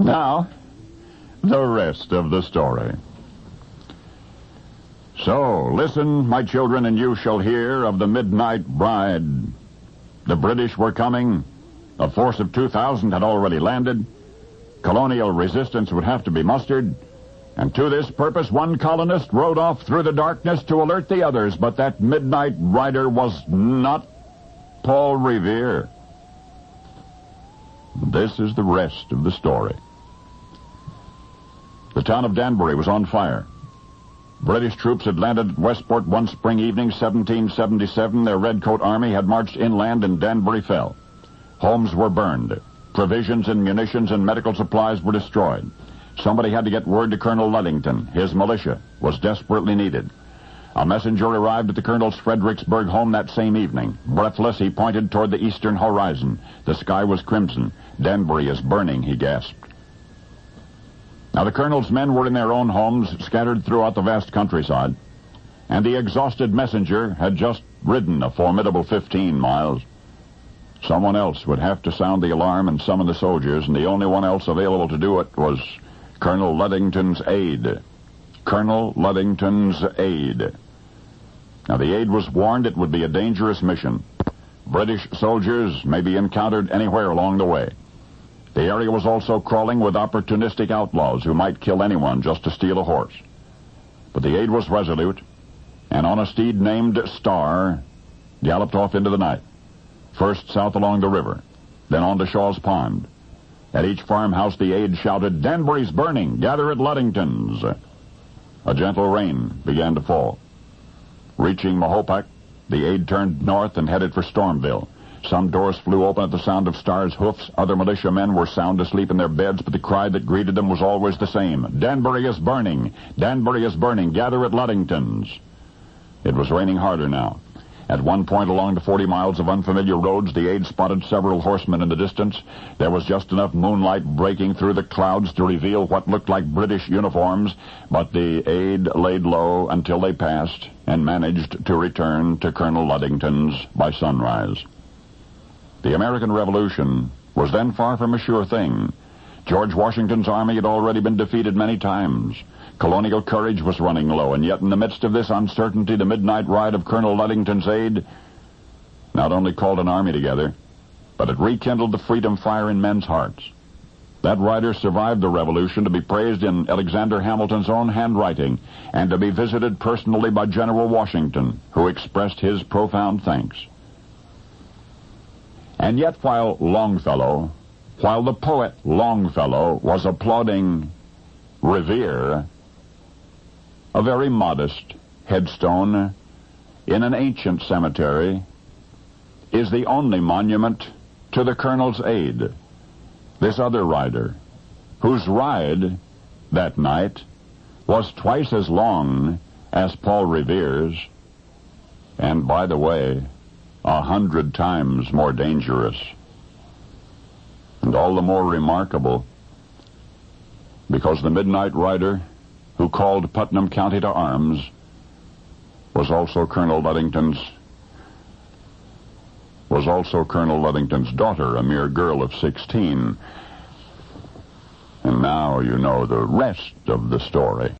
Now, the rest of the story. So, listen, my children, and you shall hear of the Midnight Ride. The British were coming. A force of 2,000 had already landed. Colonial resistance would have to be mustered. And to this purpose, one colonist rode off through the darkness to alert the others. But that midnight rider was not Paul Revere. This is the rest of the story. The town of Danbury was on fire. British troops had landed at Westport one spring evening, 1777. Their redcoat army had marched inland and Danbury fell. Homes were burned. Provisions and munitions and medical supplies were destroyed. Somebody had to get word to Colonel Ludington. His militia was desperately needed. A messenger arrived at the colonel's Fredericksburg home that same evening. Breathless, he pointed toward the eastern horizon. The sky was crimson. Danbury is burning, he gasped. Now, the colonel's men were in their own homes, scattered throughout the vast countryside, and the exhausted messenger had just ridden a formidable 15 miles. Someone else would have to sound the alarm and summon the soldiers, and the only one else available to do it was Colonel Ludington's aide. Colonel Ludington's aide. Now, the aide was warned it would be a dangerous mission. British soldiers may be encountered anywhere along the way. The area was also crawling with opportunistic outlaws who might kill anyone just to steal a horse. But the aide was resolute, and on a steed named Star, galloped off into the night. First south along the river, then on to Shaw's Pond. At each farmhouse, the aide shouted, "Danbury's burning! Gather at Ludington's!" A gentle rain began to fall. Reaching Mahopac, the aide turned north and headed for Stormville. Some doors flew open at the sound of Star's hoofs. Other militiamen were sound asleep in their beds, but the cry that greeted them was always the same. "Danbury is burning! Danbury is burning! Gather at Ludington's!" It was raining harder now. At one point along the 40 miles of unfamiliar roads, the aide spotted several horsemen in the distance. There was just enough moonlight breaking through the clouds to reveal what looked like British uniforms, but the aide laid low until they passed and managed to return to Colonel Ludington's by sunrise. The American Revolution was then far from a sure thing. George Washington's army had already been defeated many times. Colonial courage was running low, and yet in the midst of this uncertainty, the midnight ride of Colonel Ludington's aide not only called an army together, but it rekindled the freedom fire in men's hearts. That rider survived the Revolution to be praised in Alexander Hamilton's own handwriting and to be visited personally by General Washington, who expressed his profound thanks. And yet, while the poet Longfellow was applauding Revere, a very modest headstone in an ancient cemetery is the only monument to the colonel's aide, this other rider, whose ride that night was twice as long as Paul Revere's, and, by the way, 100 times more dangerous. And all the more remarkable because the midnight rider who called Putnam County to arms was also Colonel Ludington's daughter, a mere girl of 16. And now you know the rest of the story.